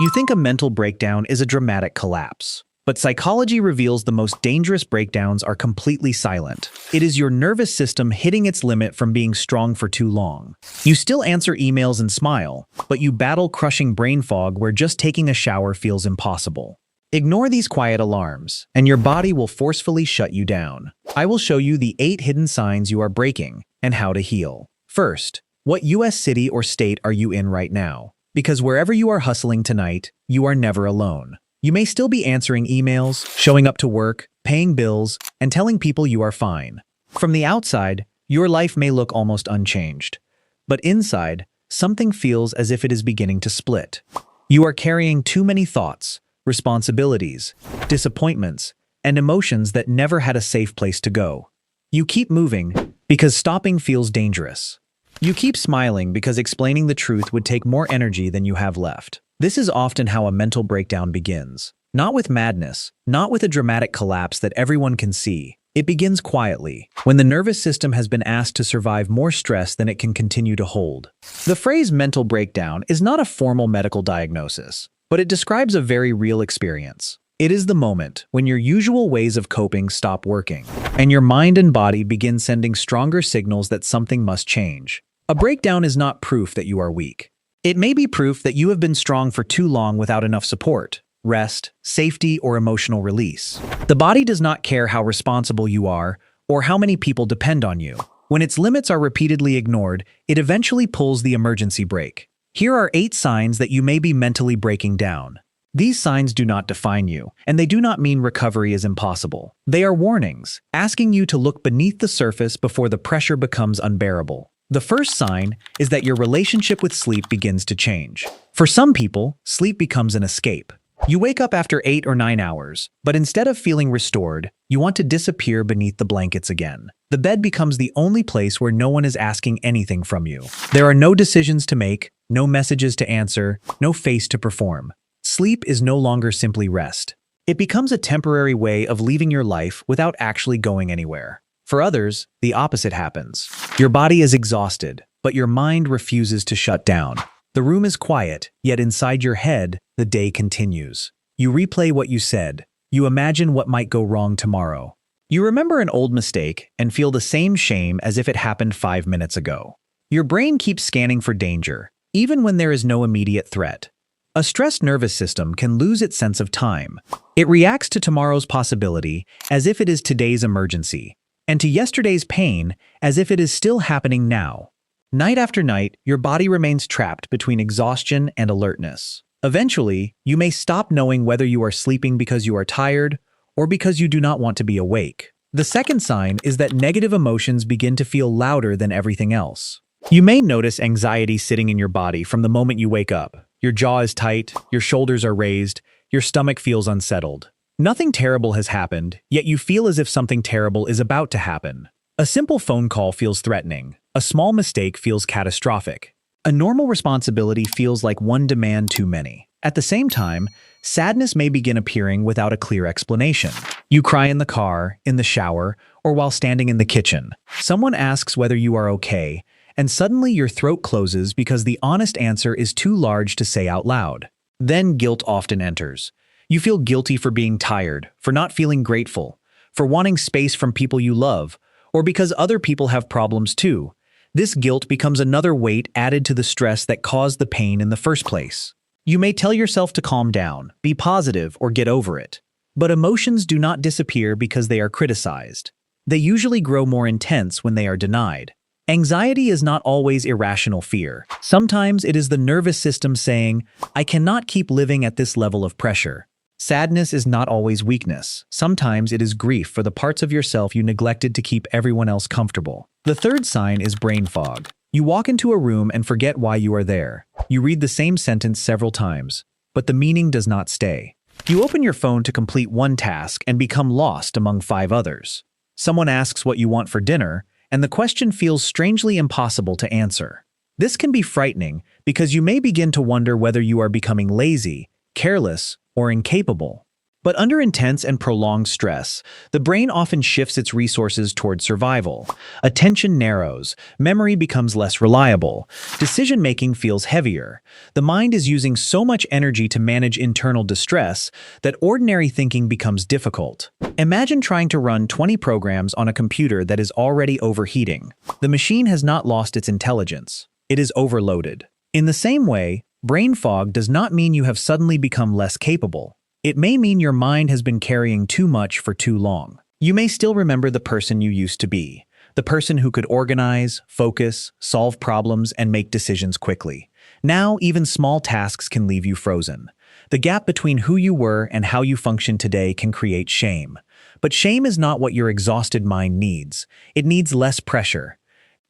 You think a mental breakdown is a dramatic collapse. But psychology reveals the most dangerous breakdowns are completely silent. It is your nervous system hitting its limit from being strong for too long. You still answer emails and smile, but you battle crushing brain fog where just taking a shower feels impossible. Ignore these quiet alarms, and your body will forcefully shut you down. I will show you the 8 hidden signs you are breaking and how to heal. First, what US city or state are you in right now? Because wherever you are hustling tonight, you are never alone. You may still be answering emails, showing up to work, paying bills, and telling people you are fine. From the outside, your life may look almost unchanged. But inside, something feels as if it is beginning to split. You are carrying too many thoughts, responsibilities, disappointments, and emotions that never had a safe place to go. You keep moving because stopping feels dangerous. You keep smiling because explaining the truth would take more energy than you have left. This is often how a mental breakdown begins. Not with madness, not with a dramatic collapse that everyone can see. It begins quietly, when the nervous system has been asked to survive more stress than it can continue to hold. The phrase mental breakdown is not a formal medical diagnosis, but it describes a very real experience. It is the moment when your usual ways of coping stop working, and your mind and body begin sending stronger signals that something must change. A breakdown is not proof that you are weak. It may be proof that you have been strong for too long without enough support, rest, safety, or emotional release. The body does not care how responsible you are or how many people depend on you. When its limits are repeatedly ignored, it eventually pulls the emergency brake. Here are 8 signs that you may be mentally breaking down. These signs do not define you, and they do not mean recovery is impossible. They are warnings, asking you to look beneath the surface before the pressure becomes unbearable. The first sign is that your relationship with sleep begins to change. For some people, sleep becomes an escape. You wake up after 8 or 9 hours, but instead of feeling restored, you want to disappear beneath the blankets again. The bed becomes the only place where no one is asking anything from you. There are no decisions to make, no messages to answer, no face to perform. Sleep is no longer simply rest. It becomes a temporary way of leaving your life without actually going anywhere. For others, the opposite happens. Your body is exhausted, but your mind refuses to shut down. The room is quiet, yet inside your head, the day continues. You replay what you said. You imagine what might go wrong tomorrow. You remember an old mistake and feel the same shame as if it happened 5 minutes ago. Your brain keeps scanning for danger, even when there is no immediate threat. A stressed nervous system can lose its sense of time. It reacts to tomorrow's possibility as if it is today's emergency, and to yesterday's pain as if it is still happening now. Night after night, your body remains trapped between exhaustion and alertness. Eventually, you may stop knowing whether you are sleeping because you are tired or because you do not want to be awake. The second sign is that negative emotions begin to feel louder than everything else. You may notice anxiety sitting in your body from the moment you wake up. Your jaw is tight, your shoulders are raised, your stomach feels unsettled. Nothing terrible has happened, yet you feel as if something terrible is about to happen. A simple phone call feels threatening. A small mistake feels catastrophic. A normal responsibility feels like one demand too many. At the same time, sadness may begin appearing without a clear explanation. You cry in the car, in the shower, or while standing in the kitchen. Someone asks whether you are okay, and suddenly your throat closes because the honest answer is too large to say out loud. Then guilt often enters. You feel guilty for being tired, for not feeling grateful, for wanting space from people you love, or because other people have problems too. This guilt becomes another weight added to the stress that caused the pain in the first place. You may tell yourself to calm down, be positive, or get over it. But emotions do not disappear because they are criticized. They usually grow more intense when they are denied. Anxiety is not always irrational fear. Sometimes it is the nervous system saying, "I cannot keep living at this level of pressure." Sadness is not always weakness. Sometimes it is grief for the parts of yourself you neglected to keep everyone else comfortable. The third sign is brain fog. You walk into a room and forget why you are there. You read the same sentence several times, but the meaning does not stay. You open your phone to complete one task and become lost among 5 others. Someone asks what you want for dinner, and the question feels strangely impossible to answer. This can be frightening because you may begin to wonder whether you are becoming lazy, careless, or incapable. But under intense and prolonged stress, the brain often shifts its resources toward survival. Attention narrows, memory becomes less reliable, decision-making feels heavier. The mind is using so much energy to manage internal distress that ordinary thinking becomes difficult. Imagine trying to run 20 programs on a computer that is already overheating. The machine has not lost its intelligence. It is overloaded. In the same way, brain fog does not mean you have suddenly become less capable. It may mean your mind has been carrying too much for too long. You may still remember the person you used to be, the person who could organize, focus, solve problems, and make decisions quickly. Now, even small tasks can leave you frozen. The gap between who you were and how you function today can create shame. But shame is not what your exhausted mind needs. It needs less pressure.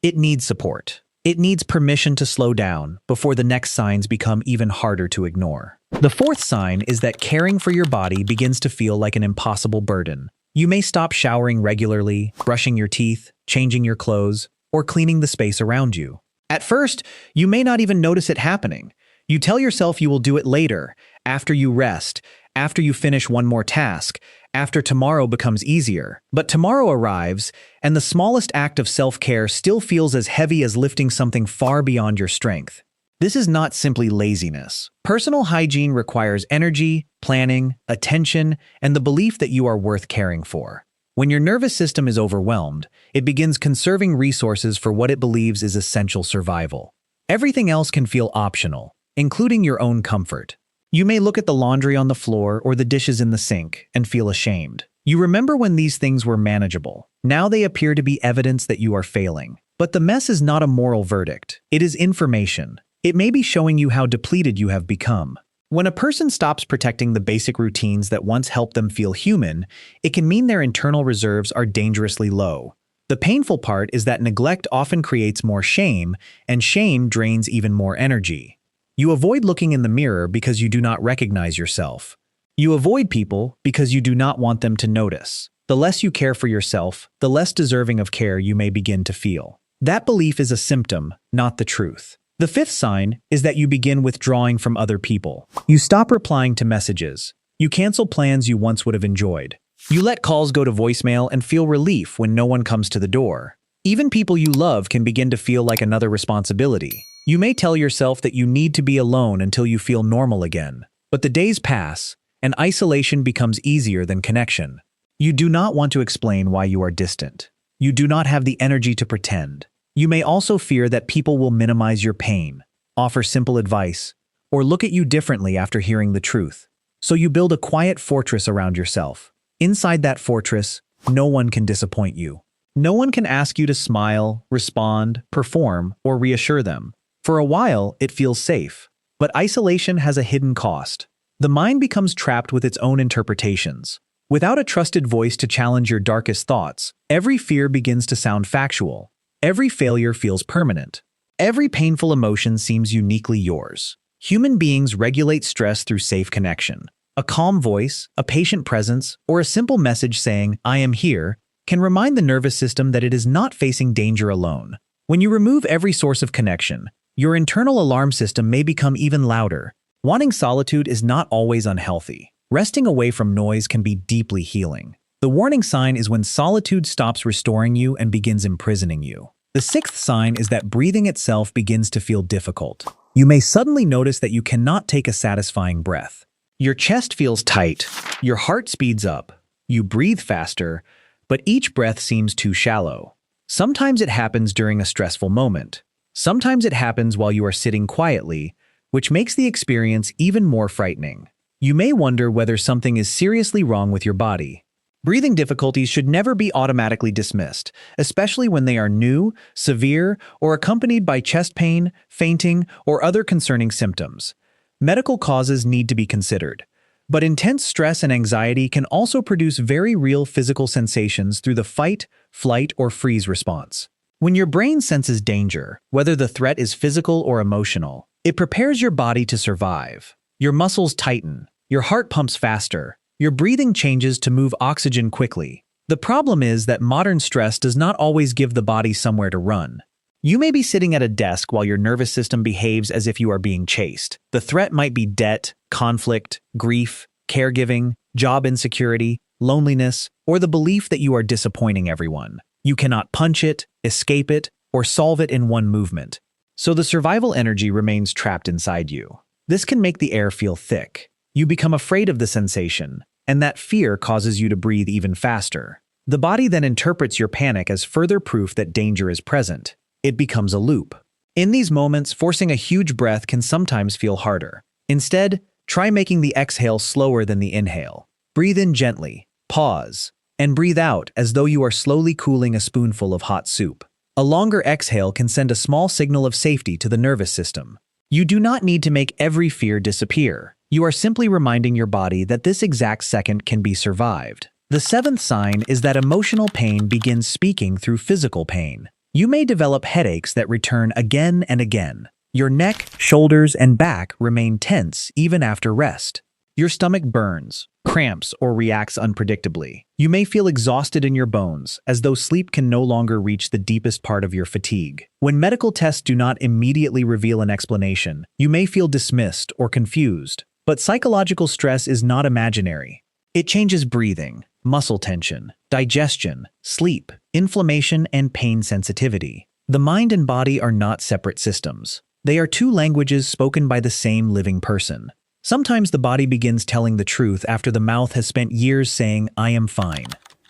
It needs support. It needs permission to slow down before the next signs become even harder to ignore. The fourth sign is that caring for your body begins to feel like an impossible burden. You may stop showering regularly, brushing your teeth, changing your clothes, or cleaning the space around you. At first, you may not even notice it happening. You tell yourself you will do it later, after you rest, after you finish one more task, after tomorrow becomes easier. But tomorrow arrives, and the smallest act of self-care still feels as heavy as lifting something far beyond your strength. This is not simply laziness. Personal hygiene requires energy, planning, attention, and the belief that you are worth caring for. When your nervous system is overwhelmed, it begins conserving resources for what it believes is essential survival. Everything else can feel optional, including your own comfort. You may look at the laundry on the floor or the dishes in the sink and feel ashamed. You remember when these things were manageable. Now they appear to be evidence that you are failing. But the mess is not a moral verdict. It is information. It may be showing you how depleted you have become. When a person stops protecting the basic routines that once helped them feel human, it can mean their internal reserves are dangerously low. The painful part is that neglect often creates more shame, and shame drains even more energy. You avoid looking in the mirror because you do not recognize yourself. You avoid people because you do not want them to notice. The less you care for yourself, the less deserving of care you may begin to feel. That belief is a symptom, not the truth. The fifth sign is that you begin withdrawing from other people. You stop replying to messages. You cancel plans you once would have enjoyed. You let calls go to voicemail and feel relief when no one comes to the door. Even people you love can begin to feel like another responsibility. You may tell yourself that you need to be alone until you feel normal again. But the days pass, and isolation becomes easier than connection. You do not want to explain why you are distant. You do not have the energy to pretend. You may also fear that people will minimize your pain, offer simple advice, or look at you differently after hearing the truth. So you build a quiet fortress around yourself. Inside that fortress, no one can disappoint you. No one can ask you to smile, respond, perform, or reassure them. For a while, it feels safe. But isolation has a hidden cost. The mind becomes trapped with its own interpretations. Without a trusted voice to challenge your darkest thoughts, every fear begins to sound factual. Every failure feels permanent. Every painful emotion seems uniquely yours. Human beings regulate stress through safe connection. A calm voice, a patient presence, or a simple message saying, "I am here," can remind the nervous system that it is not facing danger alone. When you remove every source of connection, your internal alarm system may become even louder. Wanting solitude is not always unhealthy. Resting away from noise can be deeply healing. The warning sign is when solitude stops restoring you and begins imprisoning you. The sixth sign is that breathing itself begins to feel difficult. You may suddenly notice that you cannot take a satisfying breath. Your chest feels tight, your heart speeds up, you breathe faster, but each breath seems too shallow. Sometimes it happens during a stressful moment. Sometimes it happens while you are sitting quietly, which makes the experience even more frightening. You may wonder whether something is seriously wrong with your body. Breathing difficulties should never be automatically dismissed, especially when they are new, severe, or accompanied by chest pain, fainting, or other concerning symptoms. Medical causes need to be considered. But intense stress and anxiety can also produce very real physical sensations through the fight, flight, or freeze response. When your brain senses danger, whether the threat is physical or emotional, it prepares your body to survive. Your muscles tighten, your heart pumps faster, your breathing changes to move oxygen quickly. The problem is that modern stress does not always give the body somewhere to run. You may be sitting at a desk while your nervous system behaves as if you are being chased. The threat might be debt, conflict, grief, caregiving, job insecurity, loneliness, or the belief that you are disappointing everyone. You cannot punch it, escape it, or solve it in one movement. So the survival energy remains trapped inside you. This can make the air feel thick. You become afraid of the sensation, and that fear causes you to breathe even faster. The body then interprets your panic as further proof that danger is present. It becomes a loop. In these moments, forcing a huge breath can sometimes feel harder. Instead, try making the exhale slower than the inhale. Breathe in gently, pause, and breathe out as though you are slowly cooling a spoonful of hot soup. A longer exhale can send a small signal of safety to the nervous system. You do not need to make every fear disappear. You are simply reminding your body that this exact second can be survived. The seventh sign is that emotional pain begins speaking through physical pain. You may develop headaches that return again and again. Your neck, shoulders, and back remain tense even after rest. Your stomach burns, cramps, or reacts unpredictably. You may feel exhausted in your bones, as though sleep can no longer reach the deepest part of your fatigue. When medical tests do not immediately reveal an explanation, you may feel dismissed or confused. But psychological stress is not imaginary. It changes breathing, muscle tension, digestion, sleep, inflammation, and pain sensitivity. The mind and body are not separate systems. They are two languages spoken by the same living person. Sometimes the body begins telling the truth after the mouth has spent years saying, "I am fine."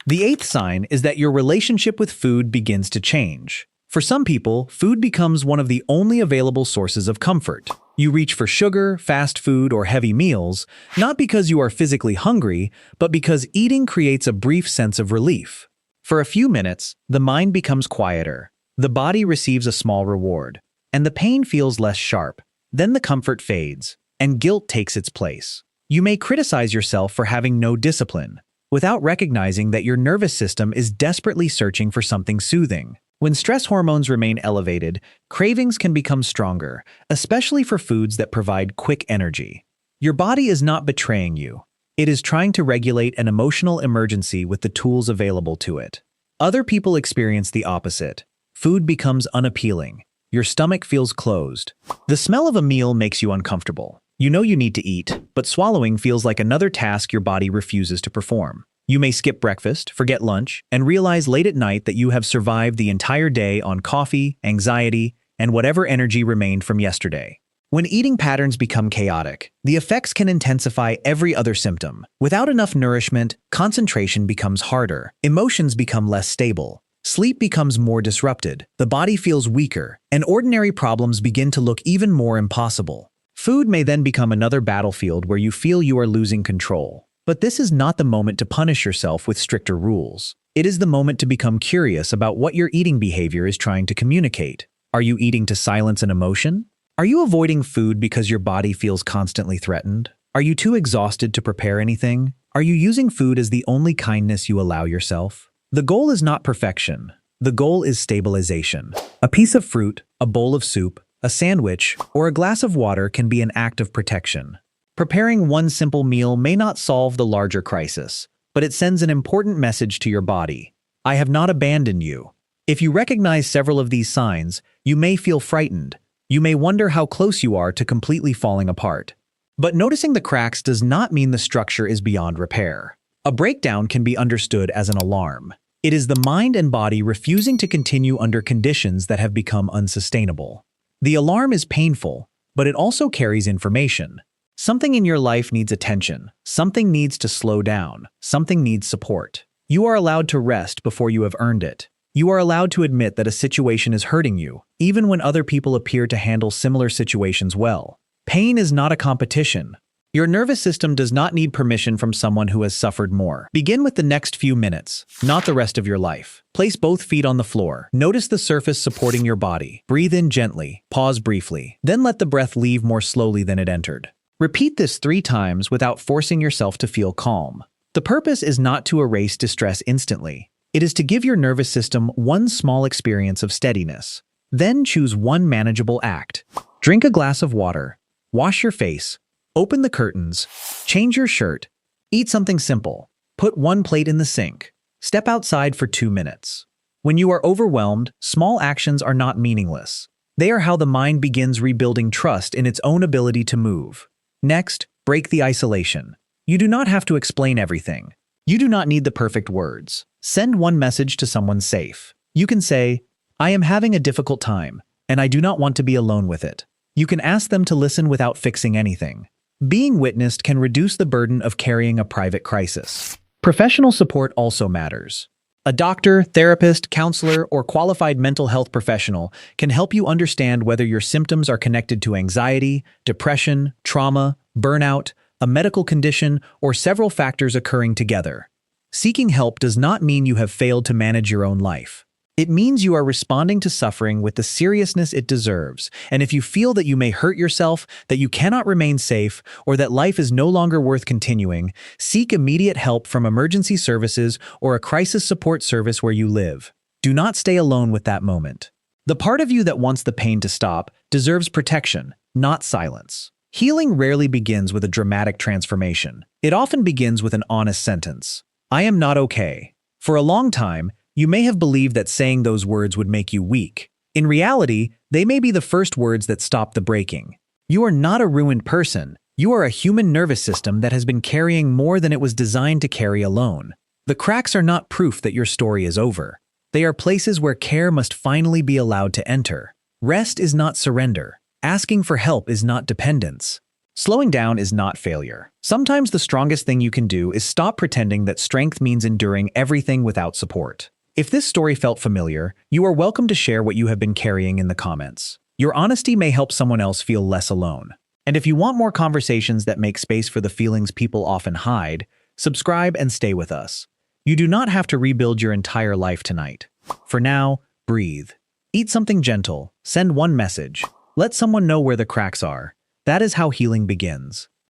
The eighth sign is that your relationship with food begins to change. For some people, food becomes one of the only available sources of comfort. You reach for sugar, fast food, or heavy meals, not because you are physically hungry, but because eating creates a brief sense of relief. For a few minutes, the mind becomes quieter, the body receives a small reward, and the pain feels less sharp. Then the comfort fades, and guilt takes its place. You may criticize yourself for having no discipline, without recognizing that your nervous system is desperately searching for something soothing. When stress hormones remain elevated, cravings can become stronger, especially for foods that provide quick energy. Your body is not betraying you. It is trying to regulate an emotional emergency with the tools available to it. Other people experience the opposite. Food becomes unappealing. Your stomach feels closed. The smell of a meal makes you uncomfortable. You know you need to eat, but swallowing feels like another task your body refuses to perform. You may skip breakfast, forget lunch, and realize late at night that you have survived the entire day on coffee, anxiety, and whatever energy remained from yesterday. When eating patterns become chaotic, the effects can intensify every other symptom. Without enough nourishment, concentration becomes harder, emotions become less stable, sleep becomes more disrupted, the body feels weaker, and ordinary problems begin to look even more impossible. Food may then become another battlefield where you feel you are losing control. But this is not the moment to punish yourself with stricter rules. It is the moment to become curious about what your eating behavior is trying to communicate. Are you eating to silence an emotion? Are you avoiding food because your body feels constantly threatened? Are you too exhausted to prepare anything? Are you using food as the only kindness you allow yourself? The goal is not perfection. The goal is stabilization. A piece of fruit, a bowl of soup, a sandwich, or a glass of water can be an act of protection. Preparing one simple meal may not solve the larger crisis, but it sends an important message to your body. I have not abandoned you. If you recognize several of these signs, you may feel frightened. You may wonder how close you are to completely falling apart. But noticing the cracks does not mean the structure is beyond repair. A breakdown can be understood as an alarm. It is the mind and body refusing to continue under conditions that have become unsustainable. The alarm is painful, but it also carries information. Something in your life needs attention. Something needs to slow down. Something needs support. You are allowed to rest before you have earned it. You are allowed to admit that a situation is hurting you, even when other people appear to handle similar situations well. Pain is not a competition. Your nervous system does not need permission from someone who has suffered more. Begin with the next few minutes, not the rest of your life. Place both feet on the floor. Notice the surface supporting your body. Breathe in gently. Pause briefly. Then let the breath leave more slowly than it entered. Repeat this 3 times without forcing yourself to feel calm. The purpose is not to erase distress instantly. It is to give your nervous system one small experience of steadiness. Then choose one manageable act. Drink a glass of water. Wash your face. Open the curtains. Change your shirt. Eat something simple. Put one plate in the sink. Step outside for 2 minutes. When you are overwhelmed, small actions are not meaningless. They are how the mind begins rebuilding trust in its own ability to move. Next, break the isolation. You do not have to explain everything. You do not need the perfect words. Send one message to someone safe. You can say, "I am having a difficult time, and I do not want to be alone with it." You can ask them to listen without fixing anything. Being witnessed can reduce the burden of carrying a private crisis. Professional support also matters. A doctor, therapist, counselor, or qualified mental health professional can help you understand whether your symptoms are connected to anxiety, depression, trauma, burnout, a medical condition, or several factors occurring together. Seeking help does not mean you have failed to manage your own life. It means you are responding to suffering with the seriousness it deserves, and if you feel that you may hurt yourself, that you cannot remain safe, or that life is no longer worth continuing, seek immediate help from emergency services or a crisis support service where you live. Do not stay alone with that moment. The part of you that wants the pain to stop deserves protection, not silence. Healing rarely begins with a dramatic transformation. It often begins with an honest sentence. "I am not okay." For a long time, you may have believed that saying those words would make you weak. In reality, they may be the first words that stop the breaking. You are not a ruined person. You are a human nervous system that has been carrying more than it was designed to carry alone. The cracks are not proof that your story is over. They are places where care must finally be allowed to enter. Rest is not surrender. Asking for help is not dependence. Slowing down is not failure. Sometimes the strongest thing you can do is stop pretending that strength means enduring everything without support. If this story felt familiar, you are welcome to share what you have been carrying in the comments. Your honesty may help someone else feel less alone. And if you want more conversations that make space for the feelings people often hide, subscribe and stay with us. You do not have to rebuild your entire life tonight. For now, breathe. Eat something gentle. Send one message. Let someone know where the cracks are. That is how healing begins.